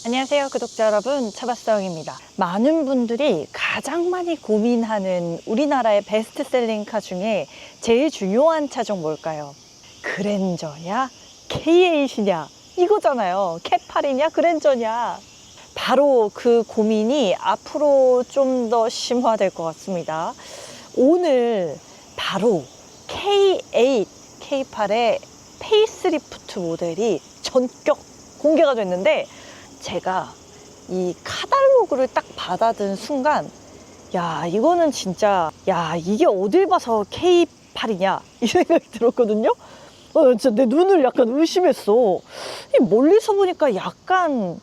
안녕하세요 구독자 여러분, 차박사영입니다. 많은 분들이 가장 많이 고민하는 우리나라의 베스트셀링 카 중에 제일 중요한 차종 뭘까요? 그랜저냐 K8이냐 이거잖아요. K8이냐 그랜저냐. 바로 그 고민이 앞으로 좀 더 심화될 것 같습니다. 오늘 바로 K8, K8의 페이스리프트 모델이 전격 공개가 됐는데, 제가 이 카탈로그를 딱 받아든 순간, 야 이거는 진짜, 야 이게 어딜 봐서 K8이냐 이 생각이 들었거든요. 진짜 내 눈을 약간 의심했어. 멀리서 보니까 약간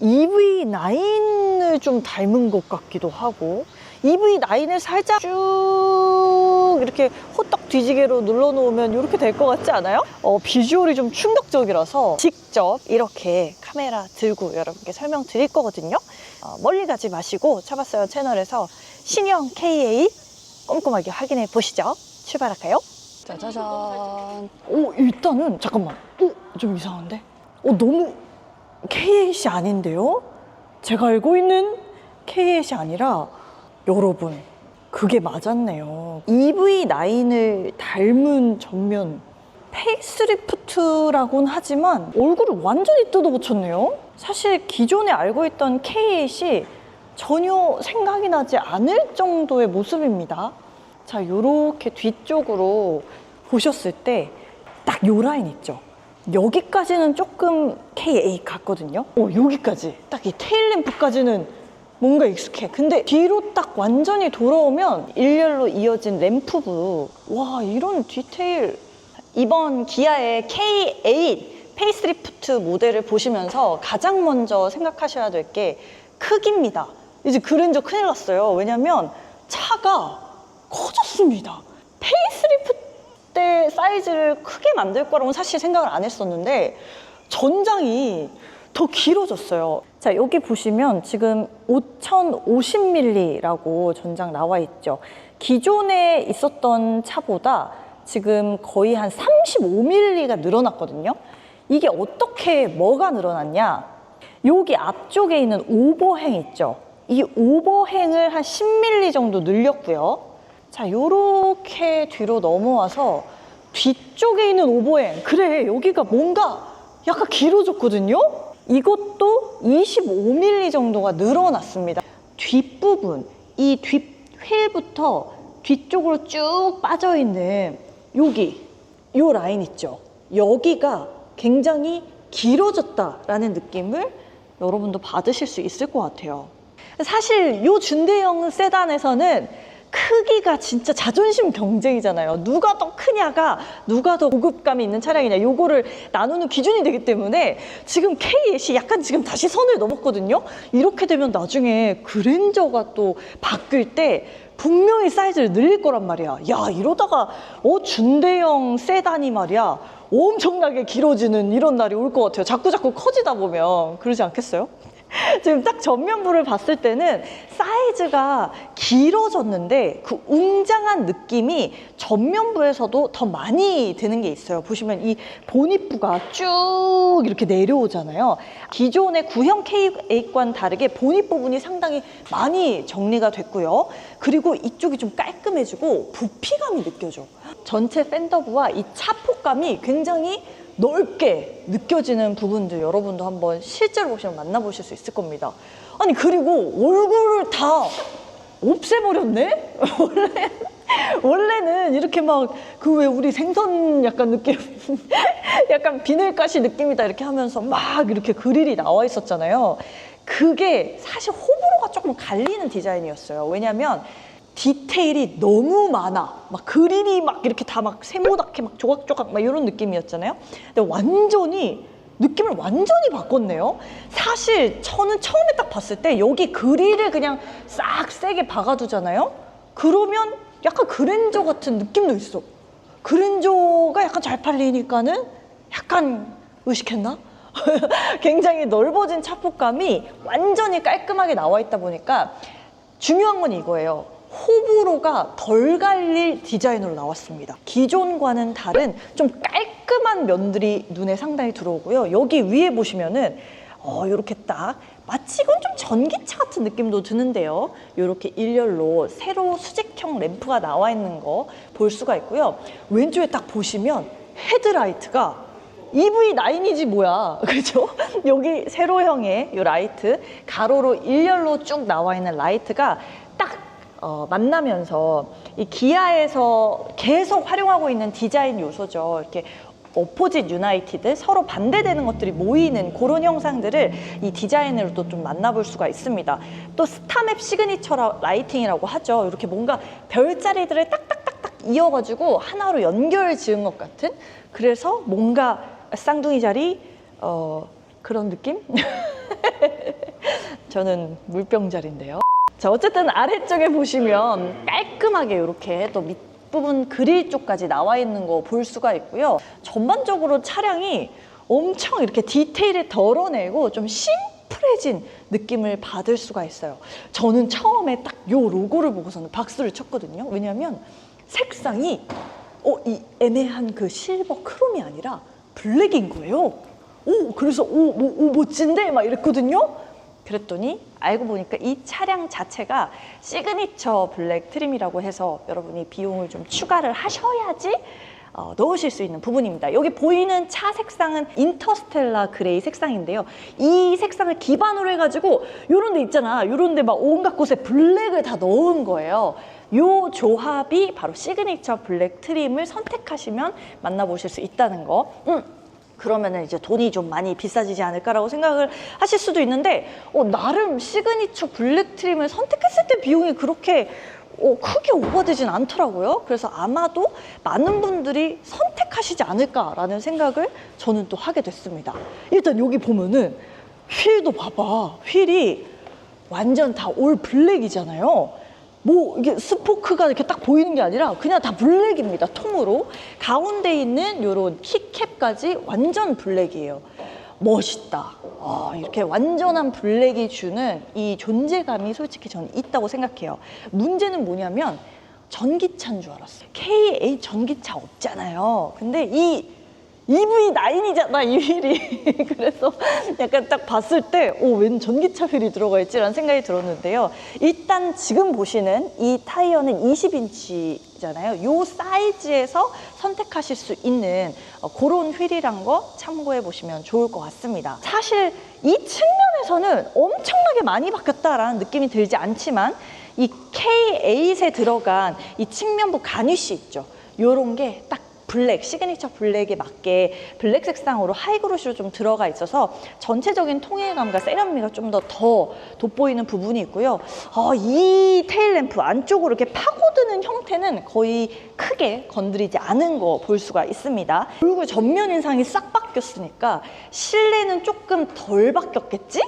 EV9을 좀 닮은 것 같기도 하고, EV9을 살짝 쭉 이렇게 호떡 뒤지개로 눌러놓으면 이렇게 될 것 같지 않아요? 비주얼이 좀 충격적이라서 직접 이렇게 카메라 들고 여러분께 설명드릴 거거든요. 멀리 가지 마시고 차박사영 채널에서 신형 K8 꼼꼼하게 확인해 보시죠. 출발할까요? 짜자잔. 일단은 잠깐만. 좀 이상한데? 너무 K8이 아닌데요? 제가 알고 있는 K8이 아니라, 여러분 그게 맞았네요. EV9을 닮은 전면 페이스리프트라고는 하지만 얼굴을 완전히 뜯어고쳤네요. 사실 기존에 알고 있던 K8이 전혀 생각이 나지 않을 정도의 모습입니다. 자, 요렇게 뒤쪽으로 보셨을 때 딱 요 라인 있죠? 여기까지는 조금 K8 같거든요. 여기까지 딱 이 테일램프까지는 뭔가 익숙해. 근데 뒤로 딱 완전히 돌아오면 일렬로 이어진 램프부, 와 이런 디테일. 이번 기아의 K8 페이스리프트 모델을 보시면서 가장 먼저 생각하셔야 될 게 크기입니다. 이제 그랜저 큰일 났어요. 왜냐면 차가 커졌습니다. 페이스리프트 때 사이즈를 크게 만들 거라고는 사실 생각을 안 했었는데, 전장이 더 길어졌어요. 자, 여기 보시면 지금 5050mm라고 전장 나와 있죠. 기존에 있었던 차보다 지금 거의 한 35mm가 늘어났거든요. 이게 어떻게 뭐가 늘어났냐? 여기 앞쪽에 있는 오버행 있죠. 이 오버행을 한 10mm 정도 늘렸고요. 자, 요렇게 뒤로 넘어와서 뒤쪽에 있는 오버행, 그래 여기가 뭔가 약간 길어졌거든요. 이것도 25mm 정도가 늘어났습니다. 뒷부분, 이 뒷휠부터 뒤쪽으로 쭉 빠져있는 여기, 요 라인 있죠. 여기가 굉장히 길어졌다라는 느낌을 여러분도 받으실 수 있을 것 같아요. 사실 요 준대형 세단에서는 크기가 진짜 자존심 경쟁이잖아요. 누가 더 크냐가, 누가 더 고급감이 있는 차량이냐, 요거를 나누는 기준이 되기 때문에 지금 K8이 약간 지금 다시 선을 넘었거든요. 이렇게 되면 나중에 그랜저가 또 바뀔 때 분명히 사이즈를 늘릴 거란 말이야. 야, 이러다가 준대형 세단이 말이야 엄청나게 길어지는 이런 날이 올 것 같아요. 자꾸 커지다 보면. 그러지 않겠어요? 지금 딱 전면부를 봤을 때는 사이즈가 길어졌는데 그 웅장한 느낌이 전면부에서도 더 많이 드는 게 있어요. 보시면 이 보닛부가 쭉 이렇게 내려오잖아요. 기존의 구형 K8과는 다르게 보닛 부분이 상당히 많이 정리가 됐고요. 그리고 이쪽이 좀 깔끔해지고 부피감이 느껴져. 전체 팬더부와 이 차폭감이 굉장히 넓게 느껴지는 부분들, 여러분도 한번 실제로 보시면 만나보실 수 있을 겁니다. 아니, 그리고 얼굴을 다 없애버렸네? 원래는 이렇게 막 그 왜 우리 생선 약간 느낌 약간 비늘가시 느낌이다 이렇게 하면서 막 이렇게 그릴이 나와 있었잖아요. 그게 사실 호불호가 조금 갈리는 디자인이었어요. 왜냐면 디테일이 너무 많아. 막 그릴이 막 이렇게 다 막 세모나게 막 조각조각 막 이런 느낌이었잖아요. 근데 완전히 느낌을 완전히 바꿨네요. 사실 저는 처음에 딱 봤을 때 여기 그릴을 그냥 싹 세게 박아두잖아요. 그러면 약간 그랜저 같은 느낌도 있어. 그랜저가 약간 잘 팔리니까는 약간 의식했나? 굉장히 넓어진 차폭감이 완전히 깔끔하게 나와 있다 보니까 중요한 건 이거예요. 호불호가 덜 갈릴 디자인으로 나왔습니다. 기존과는 다른 좀 깔끔한 면들이 눈에 상당히 들어오고요. 여기 위에 보시면은 이렇게 딱 마치 이건 좀 전기차 같은 느낌도 드는데요. 이렇게 일렬로 세로 수직형 램프가 나와 있는 거 볼 수가 있고요. 왼쪽에 딱 보시면 헤드라이트가 EV9이지 뭐야. 그죠? 여기 세로형의 이 라이트, 가로로 일렬로 쭉 나와 있는 라이트가 딱 만나면서 이 기아에서 계속 활용하고 있는 디자인 요소죠. 이렇게 오포짓 유나이티드, 서로 반대되는 것들이 모이는 그런 형상들을 이 디자인으로도 좀 만나볼 수가 있습니다. 또 스타맵 시그니처 라이팅이라고 하죠. 이렇게 뭔가 별자리들을 딱딱딱딱 이어가지고 하나로 연결 지은 것 같은, 그래서 뭔가 쌍둥이 자리 그런 느낌? 저는 물병자리인데요. 자, 어쨌든 아래쪽에 보시면 깔끔하게 이렇게 또 밑부분 그릴 쪽까지 나와 있는 거 볼 수가 있고요. 전반적으로 차량이 엄청 이렇게 디테일을 덜어내고 좀 심플해진 느낌을 받을 수가 있어요. 저는 처음에 딱 요 로고를 보고서는 박수를 쳤거든요. 왜냐하면 색상이 이 애매한 그 실버 크롬이 아니라 블랙인 거예요. 그래서 멋진데? 막 이랬거든요. 그랬더니 알고 보니까 이 차량 자체가 시그니처 블랙 트림이라고 해서 여러분이 비용을 좀 추가를 하셔야지 넣으실 수 있는 부분입니다. 여기 보이는 차 색상은 인터스텔라 그레이 색상인데요. 이 색상을 기반으로 해가지고 요런 데 있잖아. 요런 데 막 온갖 곳에 블랙을 다 넣은 거예요. 요 조합이 바로 시그니처 블랙 트림을 선택하시면 만나보실 수 있다는 거. 그러면은 이제 돈이 좀 많이 비싸지지 않을까라고 생각을 하실 수도 있는데 나름 시그니처 블랙 트림을 선택했을 때 비용이 그렇게 크게 오버되진 않더라고요. 그래서 아마도 많은 분들이 선택하시지 않을까라는 생각을 저는 또 하게 됐습니다. 일단 여기 보면은 휠도 봐봐. 휠이 완전 다 올 블랙이잖아요. 뭐 이게 스포크가 이렇게 딱 보이는 게 아니라 그냥 다 블랙입니다. 통으로. 가운데 있는 요런 키캡까지 완전 블랙이에요. 멋있다. 이렇게 완전한 블랙이 주는 이 존재감이 솔직히 저는 있다고 생각해요. 문제는 뭐냐면 전기차인 줄 알았어요. K8 전기차 없잖아요. 근데 이 EV9이잖아, 이 휠이. 그래서 약간 딱 봤을 때 웬 전기차 휠이 들어가 있지라는 생각이 들었는데요. 일단 지금 보시는 이 타이어는 20인치잖아요. 이 사이즈에서 선택하실 수 있는 그런 휠이란 거 참고해 보시면 좋을 것 같습니다. 사실 이 측면에서는 엄청나게 많이 바뀌었다라는 느낌이 들지 않지만 이 K8에 들어간 이 측면부 가니쉬 있죠. 요런 게 딱 블랙, 시그니처 블랙에 맞게 블랙 색상으로 하이그로시로 좀 들어가 있어서 전체적인 통일감과 세련미가 좀 더 돋보이는 부분이 있고요. 이 테일램프 안쪽으로 이렇게 파고드는 형태는 거의 크게 건드리지 않은 거 볼 수가 있습니다. 그리고 전면 인상이 싹 바뀌었으니까 실내는 조금 덜 바뀌었겠지?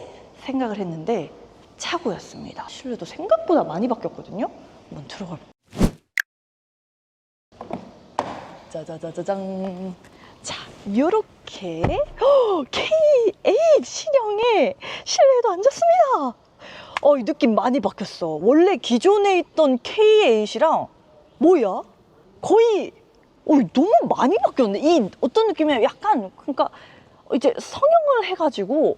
생각을 했는데 차고였습니다. 실내도 생각보다 많이 바뀌었거든요. 한번 들어가 볼게요. 짜자자자장. 자, 요렇게 K8 신형의 실내에도 앉았습니다. 이 느낌 많이 바뀌었어. 원래 기존에 있던 K8이랑 뭐야? 거의 너무 많이 바뀌었네. 이 어떤 느낌이야? 약간 그러니까 이제 성형을 해가지고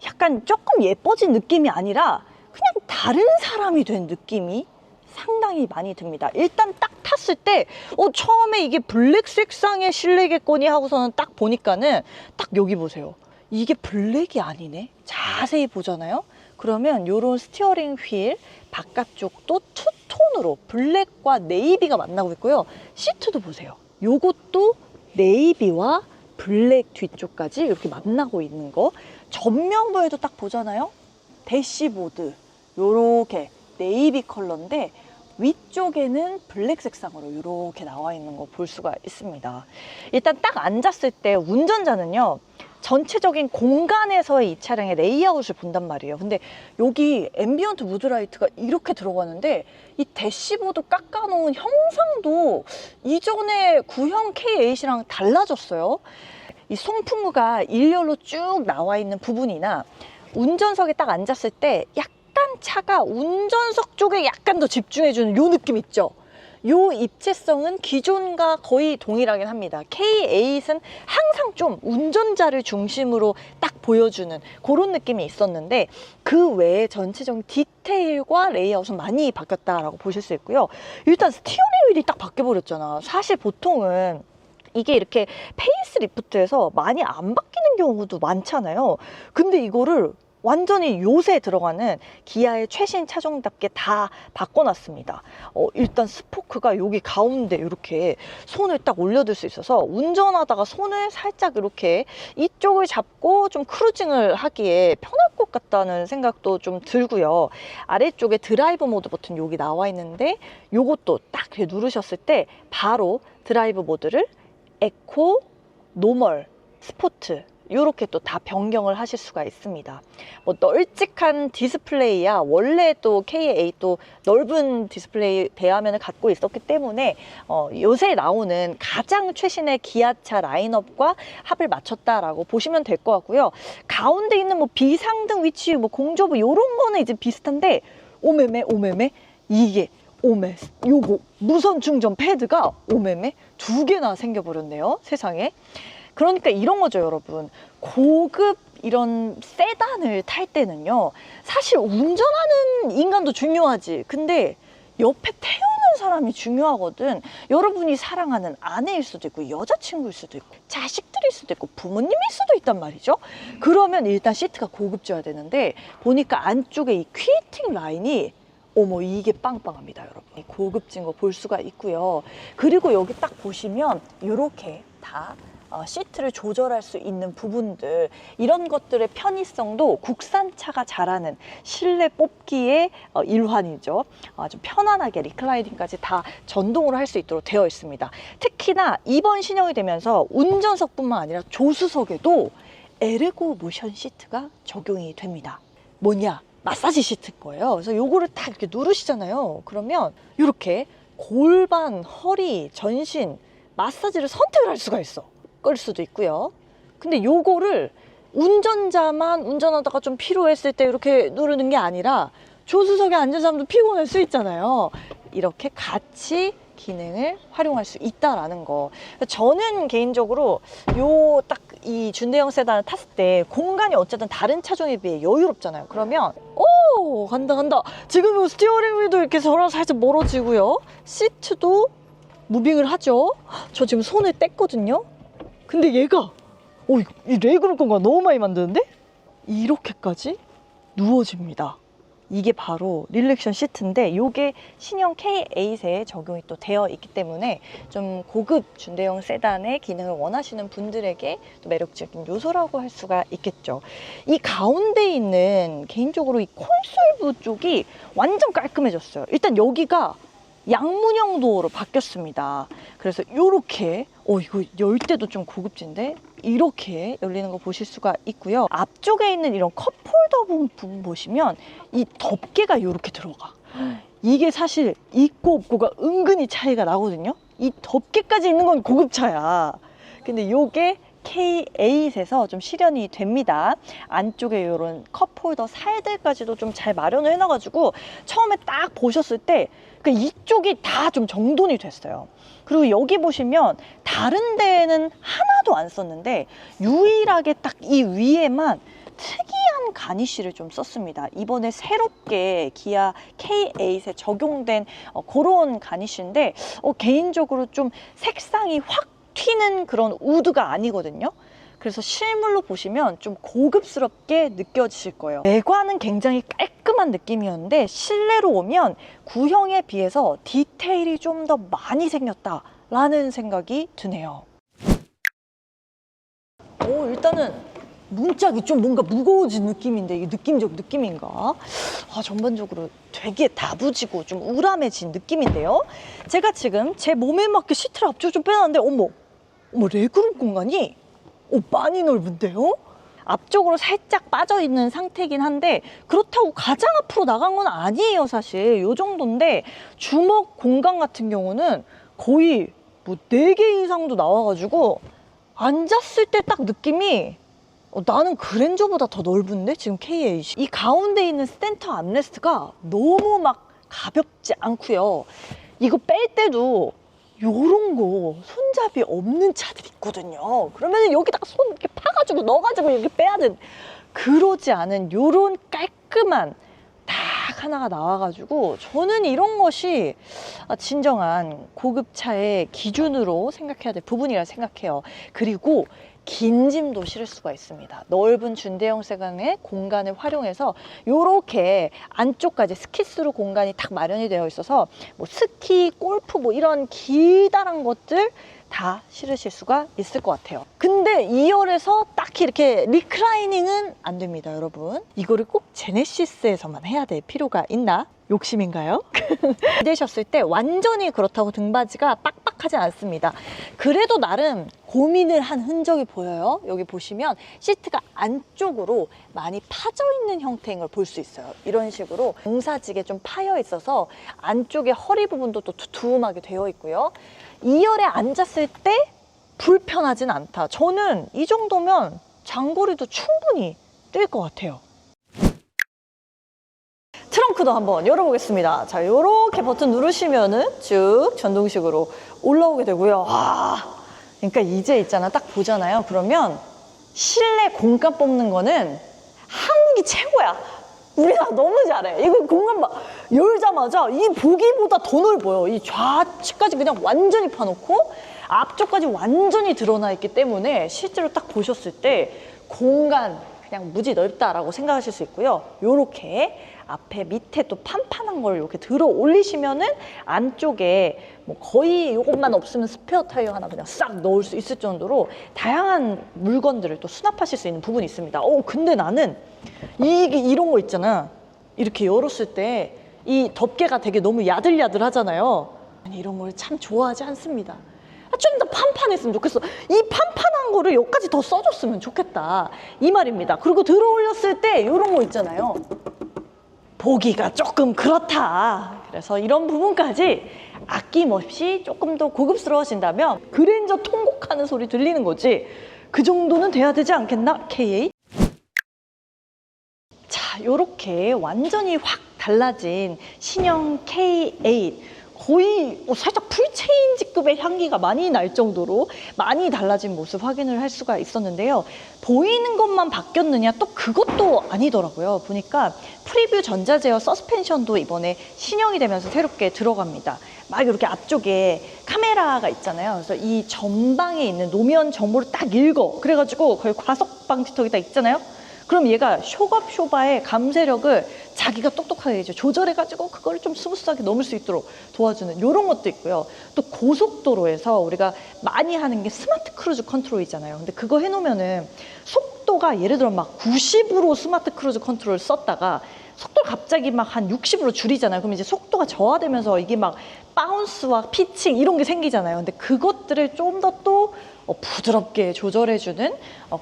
약간 조금 예뻐진 느낌이 아니라 그냥 다른 사람이 된 느낌이 상당히 많이 듭니다. 일단 딱 탔을 때 처음에 이게 블랙 색상의 실내겠거니 하고서는 딱 보니까는 딱 여기 보세요. 이게 블랙이 아니네. 자세히 보잖아요. 그러면 요런 스티어링 휠 바깥쪽도 투톤으로 블랙과 네이비가 만나고 있고요. 시트도 보세요. 요것도 네이비와 블랙 뒤쪽까지 이렇게 만나고 있는 거. 전면부에도 딱 보잖아요. 대시보드 요렇게 네이비 컬러인데 위쪽에는 블랙 색상으로 이렇게 나와 있는 거 볼 수가 있습니다. 일단 딱 앉았을 때 운전자는요, 전체적인 공간에서의 이 차량의 레이아웃을 본단 말이에요. 근데 여기 앰비언트 무드라이트가 이렇게 들어가는데 이 대시보드 깎아놓은 형상도 이전에 구형 K8이랑 달라졌어요. 이 송풍구가 일렬로 쭉 나와 있는 부분이나 운전석에 딱 앉았을 때 약간 차가 운전석 쪽에 약간 더 집중해주는 요 느낌 있죠? 요 입체성은 기존과 거의 동일하긴 합니다. K8은 항상 좀 운전자를 중심으로 딱 보여주는 그런 느낌이 있었는데 그 외에 전체적인 디테일과 레이아웃은 많이 바뀌었다라고 보실 수 있고요. 일단 스티어링 휠이 딱 바뀌어버렸잖아. 사실 보통은 이게 이렇게 페이스리프트에서 많이 안 바뀌는 경우도 많잖아요. 근데 이거를 완전히 요새 들어가는 기아의 최신 차종답게 다 바꿔놨습니다. 일단 스포크가 여기 가운데 이렇게 손을 딱 올려둘 수 있어서 운전하다가 손을 살짝 이렇게 이쪽을 잡고 좀 크루징을 하기에 편할 것 같다는 생각도 좀 들고요. 아래쪽에 드라이브 모드 버튼 여기 나와 있는데 요것도 딱 이렇게 누르셨을 때 바로 드라이브 모드를 에코, 노멀, 스포트 이렇게 또 다 변경을 하실 수가 있습니다. 뭐 널찍한 디스플레이야 원래 또 K8 또 넓은 디스플레이 배화면을 갖고 있었기 때문에 요새 나오는 가장 최신의 기아차 라인업과 합을 맞췄다라고 보시면 될 것 같고요. 가운데 있는 뭐 비상등 위치, 뭐 공조부 이런 거는 이제 비슷한데 오메메 이게 오메 요거 무선 충전 패드가 오메메 2개나 생겨버렸네요. 세상에. 그러니까 이런 거죠, 여러분. 고급 이런 세단을 탈 때는요, 사실 운전하는 인간도 중요하지. 근데 옆에 태우는 사람이 중요하거든. 여러분이 사랑하는 아내일 수도 있고 여자친구일 수도 있고 자식들일 수도 있고 부모님일 수도 있단 말이죠. 그러면 일단 시트가 고급져야 되는데 보니까 안쪽에 이 퀼팅 라인이 어머 이게 빵빵합니다, 여러분. 고급진 거 볼 수가 있고요. 그리고 여기 딱 보시면 이렇게 다 시트를 조절할 수 있는 부분들, 이런 것들의 편의성도 국산차가 잘하는 실내 뽑기의 일환이죠. 아주 편안하게 리클라이닝까지 다 전동으로 할 수 있도록 되어 있습니다. 특히나 이번 신형이 되면서 운전석뿐만 아니라 조수석에도 에르고 모션 시트가 적용이 됩니다. 뭐냐? 마사지 시트인 거예요. 그래서 요거를 딱 이렇게 누르시잖아요. 그러면 이렇게 골반, 허리, 전신 마사지를 선택을 할 수가 있어. 끌 수도 있고요. 근데 요거를 운전자만 운전하다가 좀 피로했을 때 이렇게 누르는 게 아니라 조수석에 앉은 사람도 피곤할 수 있잖아요. 이렇게 같이 기능을 활용할 수 있다라는 거. 저는 개인적으로 요 딱 이 준대형 세단을 탔을 때 공간이 어쨌든 다른 차종에 비해 여유롭잖아요. 그러면 오 간다. 지금 요 스티어링 휠도 이렇게 저랑 살짝 멀어지고요. 시트도 무빙을 하죠. 저 지금 손을 뗐거든요. 근데 얘가 이 레그룸 공간 너무 많이 만드는데 이렇게까지 누워집니다. 이게 바로 릴렉션 시트인데 이게 신형 K8에 적용이 또 되어 있기 때문에 좀 고급 준대형 세단의 기능을 원하시는 분들에게 또 매력적인 요소라고 할 수가 있겠죠. 이 가운데 있는 개인적으로 이 콘솔부 쪽이 완전 깔끔해졌어요. 일단 여기가 양문형 도어로 바뀌었습니다. 그래서 이렇게 이거 열 때도 좀 고급진데 이렇게 열리는 거 보실 수가 있고요. 앞쪽에 있는 이런 컵홀더 부분 보시면 이 덮개가 이렇게 들어가. 이게 사실 있고 없고가 은근히 차이가 나거든요. 이 덮개까지 있는 건 고급차야. 근데 요게 K8에서 좀 실현이 됩니다. 안쪽에 이런 컵홀더 살들까지도 좀 잘 마련을 해놔가지고 처음에 딱 보셨을 때 이쪽이 다 좀 정돈이 됐어요. 그리고 여기 보시면 다른 데에는 하나도 안 썼는데 유일하게 딱 이 위에만 특이한 가니쉬를 좀 썼습니다. 이번에 새롭게 기아 K8에 적용된 그런 가니쉬인데 개인적으로 좀 색상이 확 튀는 그런 우드가 아니거든요. 그래서 실물로 보시면 좀 고급스럽게 느껴지실 거예요. 외관은 굉장히 깔끔한 느낌이었는데 실내로 오면 구형에 비해서 디테일이 좀 더 많이 생겼다라는 생각이 드네요. 일단은 문짝이 좀 뭔가 무거워진 느낌인데 이게 느낌적 느낌인가? 전반적으로 되게 다부지고 좀 우람해진 느낌인데요. 제가 지금 제 몸에 맞게 시트를 앞쪽으로 좀 빼놨는데 어머 레그룸 공간이 많이 넓은데요? 앞쪽으로 살짝 빠져있는 상태이긴 한데 그렇다고 가장 앞으로 나간 건 아니에요. 사실 이 정도인데 주먹 공간 같은 경우는 거의 뭐 4개 이상도 나와가지고 앉았을 때 딱 느낌이 나는 그랜저보다 더 넓은데 지금 K8이 이 가운데 있는 센터 암레스트가 너무 막 가볍지 않고요. 이거 뺄 때도 요런 거 손잡이 없는 차들이 있거든요. 그러면 여기다가 손 이렇게 파가지고 넣어가지고 이렇게 빼야 되는, 그러지 않은 요런 깔끔한 딱 하나가 나와가지고 저는 이런 것이 진정한 고급차의 기준으로 생각해야 될 부분이라 생각해요. 그리고 긴 짐도 실을 수가 있습니다. 넓은 준대형 세단의 공간을 활용해서 이렇게 안쪽까지 스키스루 공간이 딱 마련이 되어 있어서 뭐 스키, 골프 뭐 이런 기다란 것들 다 실으실 수가 있을 것 같아요. 근데 2열에서 딱히 이렇게 리클라이닝은 안 됩니다, 여러분. 이거를 꼭 제네시스에서만 해야 될 필요가 있나? 욕심인가요? 되셨을 때 완전히 그렇다고 등받이가 빡빡하지 않습니다. 그래도 나름 고민을 한 흔적이 보여요. 여기 보시면 시트가 안쪽으로 많이 파져 있는 형태인 걸 볼 수 있어요. 이런 식으로 공사직에 좀 파여 있어서 안쪽에 허리 부분도 또 두툼하게 되어 있고요. 2열에 앉았을 때 불편하진 않다. 저는 이 정도면 장거리도 충분히 뛸 것 같아요. 트렁크도 한번 열어보겠습니다. 자, 요렇게 버튼 누르시면은 쭉 전동식으로 올라오게 되고요. 그러니까 이제 있잖아, 딱 보잖아요. 그러면 실내 공간 뽑는 거는 한국이 최고야. 우리나라 너무 잘해. 이거 공간 막 열자마자 이 보기보다 더 넓어요. 이 좌측까지 그냥 완전히 파놓고 앞쪽까지 완전히 드러나 있기 때문에 실제로 딱 보셨을 때 공간 그냥 무지 넓다라고 생각하실 수 있고요. 요렇게 앞에 밑에 또 판판한 걸 이렇게 들어 올리시면은 안쪽에 뭐 거의 이것만 없으면 스페어 타이어 하나 그냥 싹 넣을 수 있을 정도로 다양한 물건들을 또 수납하실 수 있는 부분이 있습니다. 근데 나는 이런 거 있잖아. 이렇게 열었을 때 이 덮개가 되게 너무 야들야들하잖아요. 아니, 이런 걸 참 좋아하지 않습니다. 좀 더 판판했으면 좋겠어. 이 판판한 거를 여기까지 더 써줬으면 좋겠다, 이 말입니다. 그리고 들어 올렸을 때 이런 거 있잖아요. 보기가 조금 그렇다. 그래서 이런 부분까지 아낌없이 조금 더 고급스러워진다면 그랜저 통곡하는 소리 들리는 거지. 그 정도는 돼야 되지 않겠나? KA? 자, 요렇게 완전히 확 달라진 신형 K8. 거의 살짝 풀체인지급의 향기가 많이 날 정도로 많이 달라진 모습 확인을 할 수가 있었는데요. 보이는 것만 바뀌었느냐? 또 그것도 아니더라고요. 보니까 프리뷰 전자제어 서스펜션도 이번에 신형이 되면서 새롭게 들어갑니다. 막 이렇게 앞쪽에 카메라가 있잖아요. 그래서 이 전방에 있는 노면 정보를 딱 읽어. 그래가지고 거의 과속 방지턱이 딱 있잖아요. 그럼 얘가 쇼갑쇼바의 감쇄력을 자기가 똑똑하게 이제 조절해가지고 그거를 좀 스무스하게 넘을 수 있도록 도와주는 이런 것도 있고요. 또 고속도로에서 우리가 많이 하는 게 스마트 크루즈 컨트롤이잖아요. 근데 그거 해놓으면은 속도가 예를 들어 막 90으로 스마트 크루즈 컨트롤 썼다가 속도를 갑자기 막 한 60으로 줄이잖아요. 그럼 이제 속도가 저하되면서 이게 막 바운스와 피칭 이런 게 생기잖아요. 근데 그것들을 좀 더 또 부드럽게 조절해주는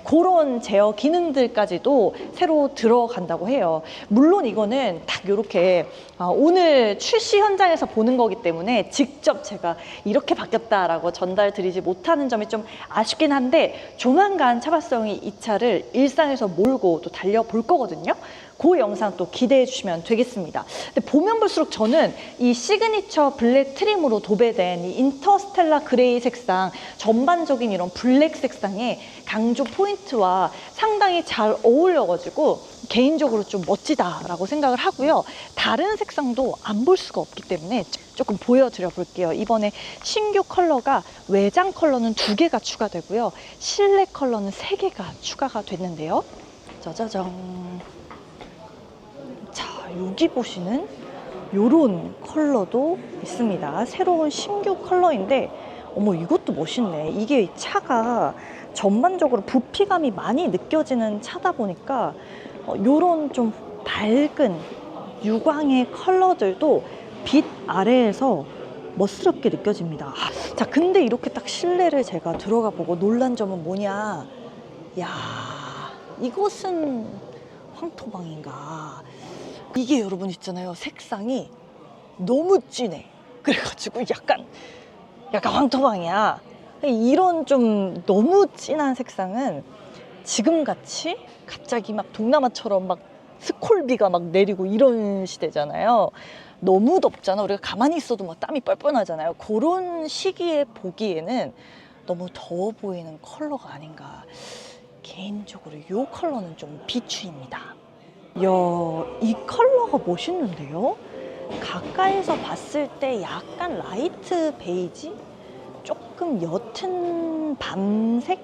그런 제어 기능들까지도 새로 들어간다고 해요. 물론 이거는 딱 이렇게 오늘 출시 현장에서 보는 거기 때문에 직접 제가 이렇게 바뀌었다라고 전달 드리지 못하는 점이 좀 아쉽긴 한데 조만간 차박성이 이 차를 일상에서 몰고 또 달려볼 거거든요. 그 영상 또 기대해 주시면 되겠습니다. 근데 보면 볼수록 저는 이 시그니처 블랙 트림으로 도배된 이 인터스텔라 그레이 색상, 전반적인 이런 블랙 색상의 강조 포인트와 상당히 잘 어울려가지고 개인적으로 좀 멋지다라고 생각을 하고요. 다른 색상도 안 볼 수가 없기 때문에 조금 보여드려 볼게요. 이번에 신규 컬러가 외장 컬러는 2개가 추가되고요. 실내 컬러는 3개가 추가가 됐는데요. 짜자잔. 자, 여기 보시는 요런 컬러도 있습니다. 새로운 신규 컬러인데 어머, 이것도 멋있네. 이게 차가 전반적으로 부피감이 많이 느껴지는 차다 보니까 요런 좀 밝은 유광의 컬러들도 빛 아래에서 멋스럽게 느껴집니다. 자, 근데 이렇게 딱 실내를 제가 들어가 보고 놀란 점은 뭐냐? 야, 이것은 황토방인가? 이게 여러분 있잖아요. 색상이 너무 진해. 그래가지고 약간 황토방이야. 이런 좀 너무 진한 색상은 지금같이 갑자기 막 동남아처럼 막 스콜비가 막 내리고 이런 시대잖아요. 너무 덥잖아. 우리가 가만히 있어도 막 땀이 뻘뻘 나잖아요. 그런 시기에 보기에는 너무 더워 보이는 컬러가 아닌가. 개인적으로 이 컬러는 좀 비추입니다. 이야, 이 컬러가 멋있는데요? 가까이서 봤을 때 약간 라이트 베이지? 조금 옅은 밤색?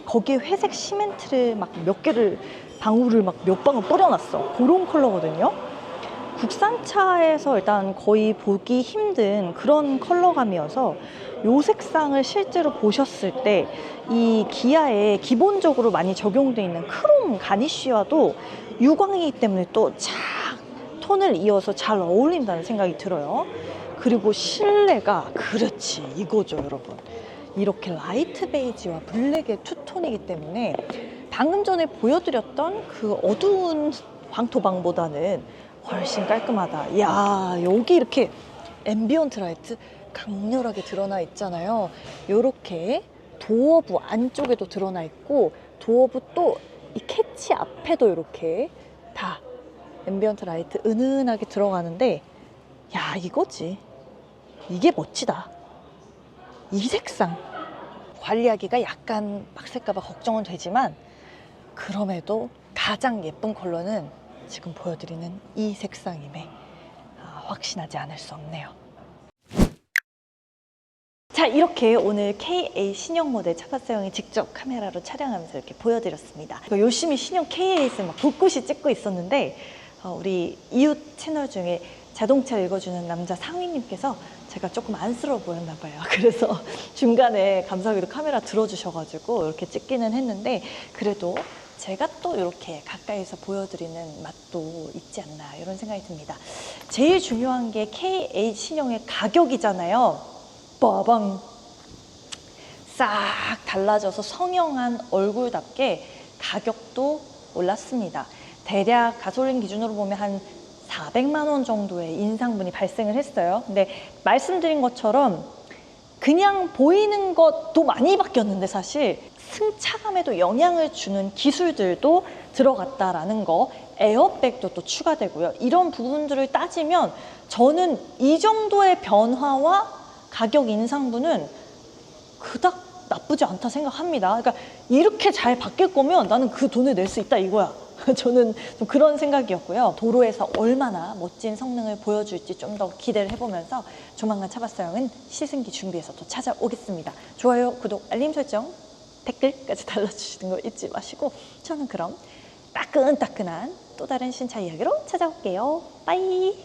거기에 회색 시멘트를 막 몇 개를, 방울을 막 몇 방울 뿌려놨어. 그런 컬러거든요. 국산차에서 일단 거의 보기 힘든 그런 컬러감이어서 이 색상을 실제로 보셨을 때 이 기아에 기본적으로 많이 적용되어 있는 크롬 가니쉬와도 유광이기 때문에 또 착 톤을 이어서 잘 어울린다는 생각이 들어요. 그리고 실내가 그렇지 이거죠 여러분. 이렇게 라이트 베이지와 블랙의 투톤이기 때문에 방금 전에 보여드렸던 그 어두운 황토방보다는 훨씬 깔끔하다. 야, 여기 이렇게 앰비언트 라이트 강렬하게 드러나 있잖아요. 이렇게 도어부 안쪽에도 드러나 있고 도어부 또 이 캐치 앞에도 이렇게 다 앰비언트 라이트 은은하게 들어가는데 야, 이거지. 이게 멋지다. 이 색상 관리하기가 약간 빡셀까봐 걱정은 되지만 그럼에도 가장 예쁜 컬러는 지금 보여드리는 이 색상임에 확신하지 않을 수 없네요. 자, 이렇게 오늘 K8 신형 모델 차박사형이 직접 카메라로 촬영하면서 이렇게 보여드렸습니다. 열심히 신형 K8을 막 꿋꿋이 찍고 있었는데 우리 이웃 채널 중에 자동차 읽어주는 남자 상위님께서 제가 조금 안쓰러워 보였나 봐요. 그래서 중간에 감사하게도 카메라 들어주셔가지고 이렇게 찍기는 했는데 그래도 제가 또 이렇게 가까이서 보여드리는 맛도 있지 않나 이런 생각이 듭니다. 제일 중요한 게 K8 신형의 가격이잖아요. 빠방! 싹 달라져서 성형한 얼굴답게 가격도 올랐습니다. 대략 가솔린 기준으로 보면 한 400만 원 정도의 인상분이 발생을 했어요. 근데 말씀드린 것처럼 그냥 보이는 것도 많이 바뀌었는데 사실 승차감에도 영향을 주는 기술들도 들어갔다라는 거, 에어백도 또 추가되고요. 이런 부분들을 따지면 저는 이 정도의 변화와 가격 인상분은 그닥 나쁘지 않다 생각합니다. 그러니까 이렇게 잘 바뀔 거면 나는 그 돈을 낼 수 있다 이거야. 저는 좀 그런 생각이었고요. 도로에서 얼마나 멋진 성능을 보여줄지 좀 더 기대를 해보면서 조만간 차박사형은 시승기 준비해서 또 찾아오겠습니다. 좋아요, 구독, 알림 설정, 댓글까지 달아주시는 거 잊지 마시고 저는 그럼 따끈따끈한 또 다른 신차 이야기로 찾아올게요. 빠이!